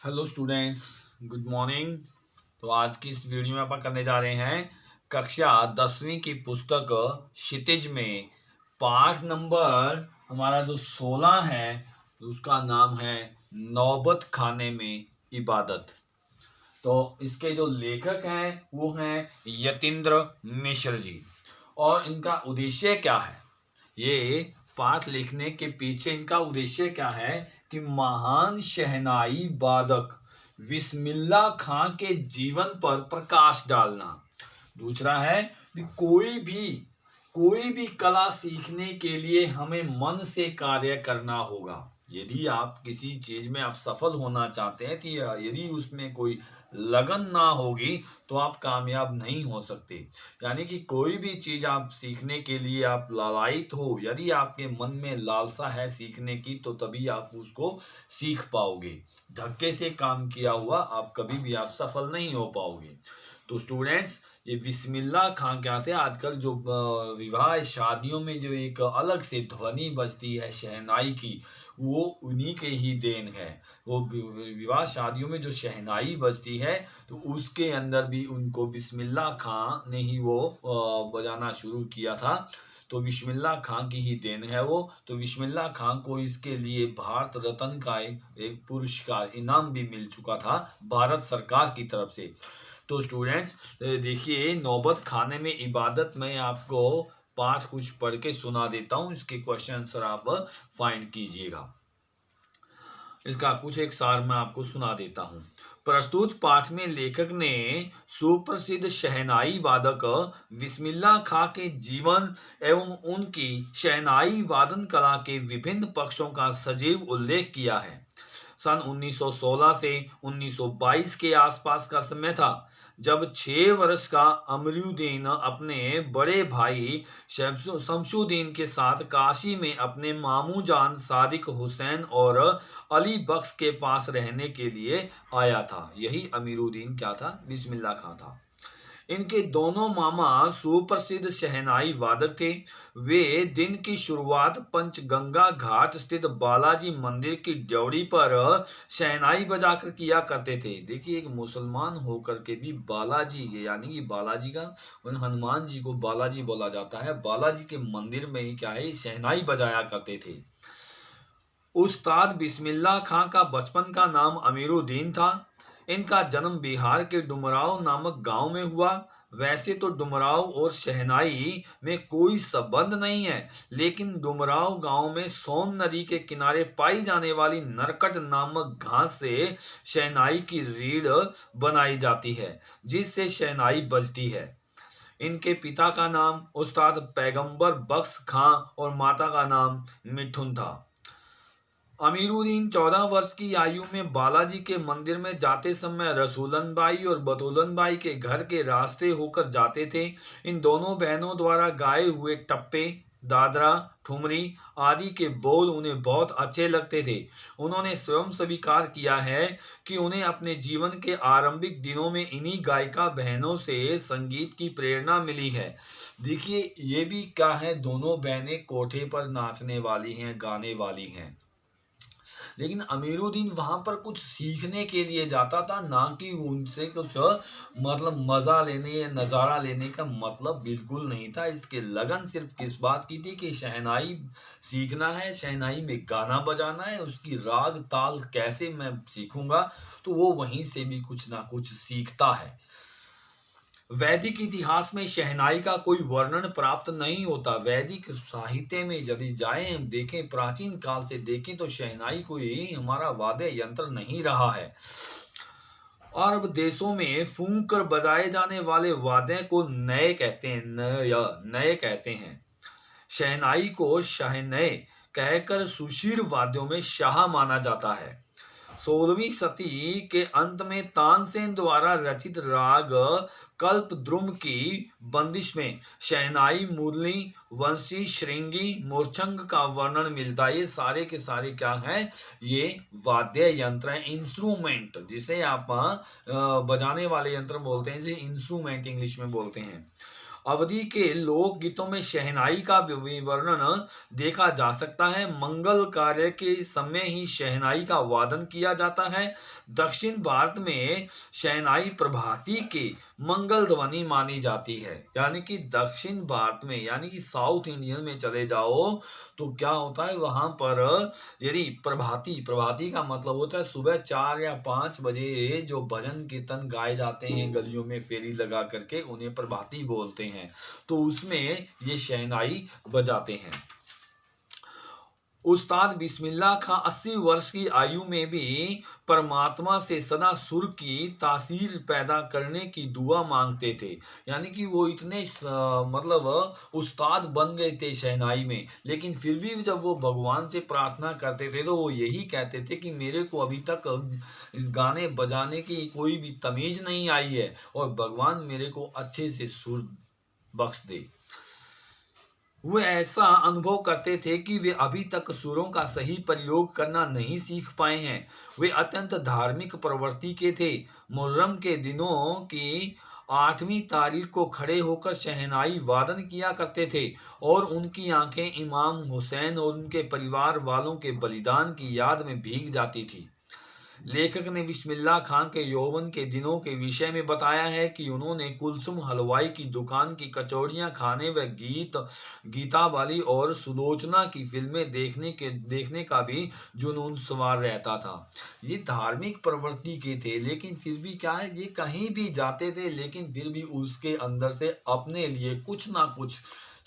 Hello students, good morning. तो आज की इस वीडियो में अपन करने जा रहे हैं कक्षा 10वीं की पुस्तक क्षितिज में पाठ नंबर हमारा जो 16 है, उसका नाम है नौबत खाने में इबादत। तो इसके जो लेखक हैं वो हैं यतीन्द्र मिश्र जी। और इनका उद्देश्य क्या है, ये पाठ लिखने के पीछे इनका उद्देश्य क्या है कि महान शहनाई वादक बिस्मिल्लाह खां के जीवन पर प्रकाश डालना। दूसरा है कि कोई भी कला सीखने के लिए हमें मन से कार्य करना होगा। यदि आप किसी चीज में आप सफल होना चाहते हैं तो यदि उसमें कोई लगन ना होगी तो आप कामयाब नहीं हो सकते। यानी कि कोई भी चीज आप सीखने के लिए आप लालायित हो, यदि आपके मन में लालसा है सीखने की, तो तभी आप उसको सीख पाओगे। धक्के से काम किया हुआ आप कभी भी आप सफल नहीं हो पाओगे। तो स्टूडेंट्स, ये बिस्मिल्लाह खां क्या थे, आजकल जो विवाह शादियों में जो एक अलग से ध्वनि बजती है शहनाई की, वो उन्हीं के ही देन है। वो विवाह शादियों में जो शहनाई बजती है तो उसके अंदर भी उनको बिस्मिल्लाह खां ने ही वो बजाना शुरू किया था। तो बिस्मिल्लाह खां की ही देन है वो। तो बिस्मिल्लाह खां को इसके लिए भारत रत्न का एक पुरस्कार इनाम भी मिल चुका था भारत सरकार की तरफ से। तो स्टूडेंट्स देखिए, नौबत खाने में इबादत में आपको पाठ कुछ पढ़ के सुना देता हूँ, इसके क्वेश्चन आंसर आप फाइंड कीजिएगा। इसका कुछ एक सार मैं आपको सुना देता हूँ। प्रस्तुत पाठ में लेखक ने सुप्रसिद्ध शहनाई वादक बिस्मिल्लाह खां के जीवन एवं उनकी शहनाई वादन कला के विभिन्न पक्षों का सजीव उल्लेख किया है। सन 1916 से 1922 के आसपास का समय था जब 6 वर्ष का अमरुद्दीन अपने बड़े भाई शमशुद्दीन के साथ काशी में अपने मामू जान सादिक हुसैन और अली बख्श के पास रहने के लिए आया था। यही अमीरुद्दीन क्या था, बिस्मिल्लाह खां था। इनके दोनों मामा सुप्रसिद्ध शहनाई वादक थे। वे दिन की शुरुआत पंचगंगा घाट स्थित बालाजी मंदिर की ड्योढ़ी पर शहनाई बजाकर किया करते थे। देखिए, एक मुसलमान होकर के भी बालाजी, यानी कि बालाजी का, हनुमान जी को बालाजी बोला जाता है, बालाजी के मंदिर में ही क्या है, शहनाई बजाया करते थे। उस्ताद बिस्मिल्लाह खां का बचपन का नाम अमीरुद्दीन था। इनका जन्म बिहार के डुमराव नामक गांव में हुआ। वैसे तो डुमराव और शहनाई में कोई संबंध नहीं है, लेकिन डुमराव गांव में सोन नदी के किनारे पाई जाने वाली नरकट नामक घास से शहनाई की रीढ़ बनाई जाती है, जिससे शहनाई बजती है। इनके पिता का नाम उस्ताद पैगंबर बख्श खां और माता का नाम मिठुन था। अमीरुद्दीन 14 वर्ष की आयु में बालाजी के मंदिर में जाते समय रसूलन बाई और बतौलन बाई के घर के रास्ते होकर जाते थे। इन दोनों बहनों द्वारा गाए हुए टप्पे, दादरा, ठुमरी आदि के बोल उन्हें बहुत अच्छे लगते थे। उन्होंने स्वयं स्वीकार किया है कि उन्हें अपने जीवन के आरंभिक दिनों में इन्हीं गायिका बहनों से संगीत की प्रेरणा मिली है। देखिए, ये भी क्या है, दोनों बहनें कोठे पर नाचने वाली हैं, गाने वाली हैं, लेकिन अमीरुद्दीन वहां पर कुछ सीखने के लिए जाता था, ना कि उनसे कुछ मतलब मजा लेने या नज़ारा लेने का मतलब बिल्कुल नहीं था। इसके लगन सिर्फ किस बात की थी कि शहनाई सीखना है, शहनाई में गाना बजाना है, उसकी राग ताल कैसे मैं सीखूंगा, तो वो वहीं से भी कुछ ना कुछ सीखता है। वैदिक इतिहास में शहनाई का कोई वर्णन प्राप्त नहीं होता। वैदिक साहित्य में यदि जाएं, देखें, प्राचीन काल से देखें, तो शहनाई कोई हमारा वाद्य यंत्र नहीं रहा है। अरब देशों में फूंक कर बजाए जाने वाले वाद्य को नए कहते हैं, नए कहते हैं। शहनाई को शहनय कहकर सुशीर वाद्यों में शाह माना जाता है। 16वीं सदी के अंत में तानसेन द्वारा रचित राग कल्पद्रुम की बंदिश में शहनाई, मुरली, वंशी, श्रृंगी, मूर्छंग का वर्णन मिलता है। ये सारे के सारे क्या हैं, ये वाद्य यंत्र हैं, इंस्ट्रूमेंट, जिसे आप बजाने वाले यंत्र बोलते हैं, जिसे इंस्ट्रूमेंट इंग्लिश में बोलते हैं। अवधि के लोक गीतों में शहनाई का विवरण देखा जा सकता है। मंगल कार्य के समय ही शहनाई का वादन किया जाता है। दक्षिण भारत में शहनाई प्रभाती के मंगल ध्वनि मानी जाती है। यानी कि दक्षिण भारत में, यानी कि साउथ इंडियन में चले जाओ तो क्या होता है वहां पर, यदि प्रभाती का मतलब होता है सुबह 4 या 5 बजे जो भजन कीर्तन गाए जाते हैं गलियों में फेरी लगा करके, उन्हें प्रभाती बोलते हैं। तो उसमें ये शहनाई बजाते हैं। उस्ताद बिस्मिल्लाह खां 80 वर्ष की आयु में भी परमात्मा से सदा सुर की तासीर पैदा करने की दुआ मांगते थे। यानी कि वो इतने मतलब उस्ताद बन गए थे शहनाई में, लेकिन फिर भी जब वो भगवान से प्रार्थना करते थे तो वो यही कहते थे कि मेरे को अभी तक इस गाने बजाने की कोई भी तमीज नहीं आई है और भगवान मेरे को अच्छे से सुर बख्श दे। वे ऐसा अनुभव करते थे कि वे अभी तक सुरों का सही प्रयोग करना नहीं सीख पाए हैं। वे अत्यंत धार्मिक प्रवृत्ति के थे। मुहर्रम के दिनों की 8वीं तारीख को खड़े होकर शहनाई वादन किया करते थे और उनकी आंखें इमाम हुसैन और उनके परिवार वालों के बलिदान की याद में भीग जाती थी। लेखक ने बिस्मिल्लाह खां के यौवन के दिनों के विषय में बताया है कि उन्होंने कुलसुम हलवाई की दुकान की कचौड़ियां खाने व गीता वाली और सुलोचना की फिल्में देखने का भी जुनून सवार रहता था। ये धार्मिक प्रवृत्ति के थे, लेकिन फिर भी क्या है, ये कहीं भी जाते थे लेकिन फिर भी उसके अंदर से अपने लिए कुछ ना कुछ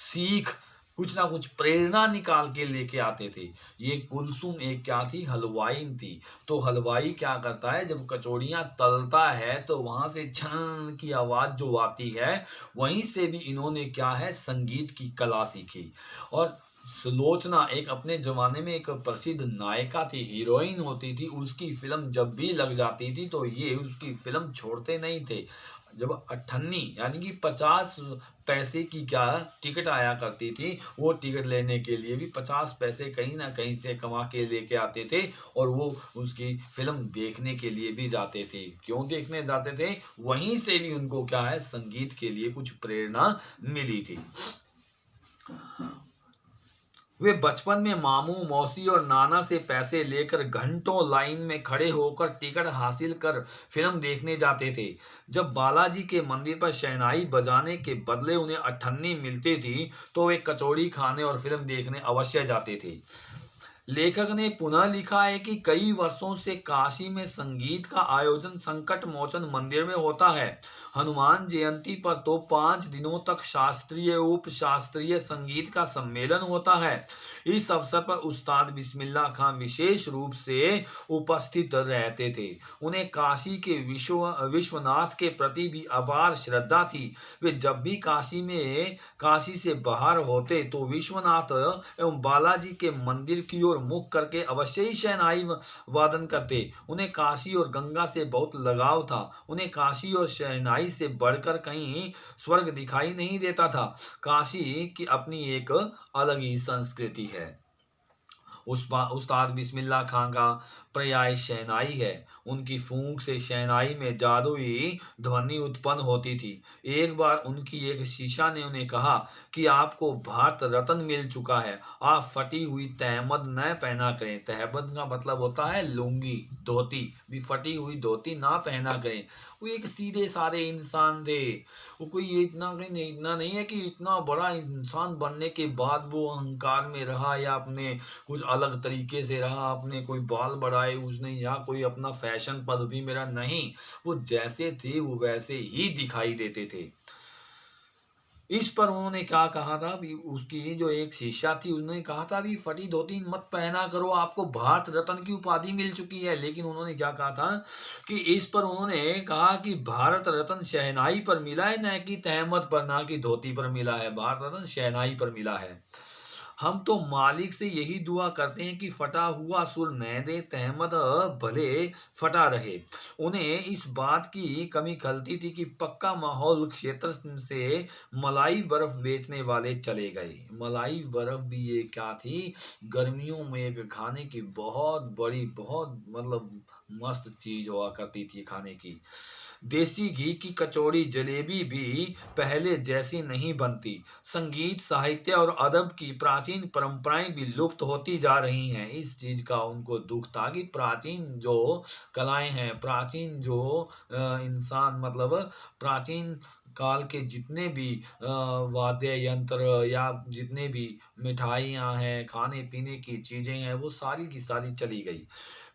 सीख, कुछ ना कुछ प्रेरणा निकाल के लेके आते थे। ये कुलसुम एक क्या थी, हलवाई थी। तो हलवाई क्या करता है, जब कचौड़ियाँ तलता है तो वहां से छन की आवाज जो आती है, वहीं से भी इन्होंने क्या है, संगीत की कला सीखी। और सुलोचना एक अपने जमाने में एक प्रसिद्ध नायिका थी, हीरोइन होती थी। उसकी फिल्म जब भी लग जाती थी तो ये उसकी फिल्म छोड़ते नहीं थे। जब 98 यानी कि 50 पैसे की क्या टिकट आया करती थी, वो टिकट लेने के लिए भी 50 पैसे कहीं ना कहीं से कमा के लेके आते थे और वो उसकी फिल्म देखने के लिए भी जाते थे। क्यों देखने जाते थे, वहीं से भी उनको क्या है, संगीत के लिए कुछ प्रेरणा मिली थी। वे बचपन में मामू मौसी और नाना से पैसे लेकर घंटों लाइन में खड़े होकर टिकट हासिल कर फिल्म देखने जाते थे। जब बालाजी के मंदिर पर शहनाई बजाने के बदले उन्हें अठन्नी मिलती थी तो वे कचौड़ी खाने और फिल्म देखने अवश्य जाते थे। लेखक ने पुनः लिखा है कि कई वर्षों से काशी में संगीत का आयोजन संकट मोचन मंदिर में होता है। हनुमान जयंती पर तो 5 दिनों तक शास्त्रीय उप शास्त्रीय संगीत का सम्मेलन होता है। इस अवसर पर उस्ताद बिस्मिल्लाह खां विशेष रूप से उपस्थित रहते थे। उन्हें काशी के विश्वनाथ के प्रति भी अपार श्रद्धा थी। वे जब भी काशी से बाहर होते तो विश्वनाथ एवं बालाजी के मंदिर की ओर मुख करके अवश्य ही शहनाई वादन करते। उन्हें काशी और गंगा से बहुत लगाव था। उन्हें काशी और शहनाई से बढ़कर कहीं स्वर्ग दिखाई नहीं देता था। काशी की अपनी एक अलग ही संस्कृति है। उस्ताद बिस्मिल्लाह खां का पर्याय शहनाई है। उनकी फूंक से शहनाई में जादुई ध्वनि उत्पन्न होती थी। एक बार उनकी एक शिष्या ने उन्हें कहा कि आपको भारत रत्न मिल चुका है, आप फटी हुई तहमद न पहना करें। तहमद का मतलब होता है लुंगी, धोती, भी फटी हुई धोती ना पहना करें। वो एक सीधे सारे इंसान थे। वो कोई इतना नहीं है कि इतना बड़ा इंसान बनने के बाद वो अहंकार में रहा या अपने कुछ अलग तरीके से रहा, अपने कोई बाल बढ़ाए उसने या कोई अपना फैशन पद्धति में रहा, नहीं, वो जैसे थे वो वैसे ही दिखाई देते थे। इस पर उन्होंने क्या कहा था, उसकी जो एक शिष्या थी उन्होंने कहा था भी फटी धोती मत पहना करो, आपको भारत रत्न की उपाधि मिल चुकी है। लेकिन उन्होंने क्या कहा था कि इस पर उन्होंने कहा कि भारत रत्न शहनाई पर मिला है, न कि तहमद पर, ना कि धोती पर मिला है। भारत रत्न शहनाई पर मिला है। हम तो मालिक से यही दुआ करते हैं कि फटा हुआ सुर न दे, तहमद भले फटा रहे। उन्हें इस बात की कमी खलती थी कि पक्का माहौल क्षेत्र से मलाई बर्फ बेचने वाले चले गए। मलाई बर्फ भी ये क्या थी, गर्मियों में एक खाने की बहुत बड़ी, बहुत मतलब मस्त चीज हुआ करती थी खाने की। देसी घी की कचौड़ी जलेबी भी पहले जैसी नहीं बनती। संगीत, साहित्य और अदब की प्राचीन परंपराएं भी लुप्त होती जा रही हैं। इस चीज का उनको दुख था कि प्राचीन जो कलाएं हैं, प्राचीन जो इंसान मतलब प्राचीन काल के जितने भी वाद्य यंत्र या जितने भी मिठाइयाँ हैं, खाने पीने की चीजें हैं, वो सारी की सारी चली गई।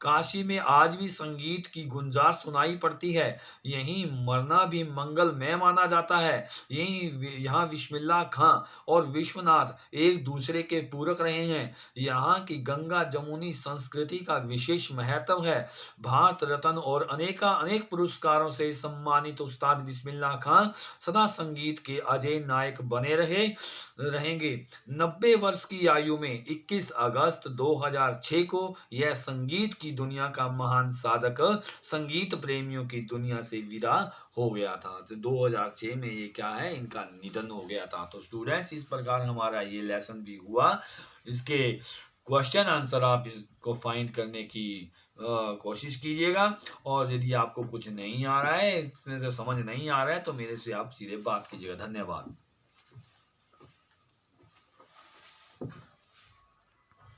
काशी में आज भी संगीत की गुंजार सुनाई पड़ती है। यहीं मरना भी मंगलमय माना जाता है। यहाँ बिस्मिल्लाह खां और विश्वनाथ एक दूसरे के पूरक रहे हैं। यहाँ की गंगा जमुनी संस्कृति का विशेष महत्व है। भारत रत्न और अनेक पुरस्कारों से सम्मानित उस्ताद बिस्मिल्लाह खां सदा संगीत के अजय नायक बने रहेंगे। 90 वर्ष की आयु में 21 अगस्त 2006 को यह संगीत की दुनिया का महान साधक संगीत प्रेमियों की दुनिया से विदा हो गया था। तो 2006 में ये क्या है, इनका निधन हो गया था। तो स्टूडेंट्स, इस प्रकार हमारा ये लेसन भी हुआ। इसके क्वेश्चन आंसर आप इसको फाइंड करने की कोशिश कीजिएगा। और यदि आपको कुछ नहीं आ रहा है, इसमें से समझ नहीं आ रहा है, तो मेरे से आप सीधे बात कीजिएगा। धन्यवाद।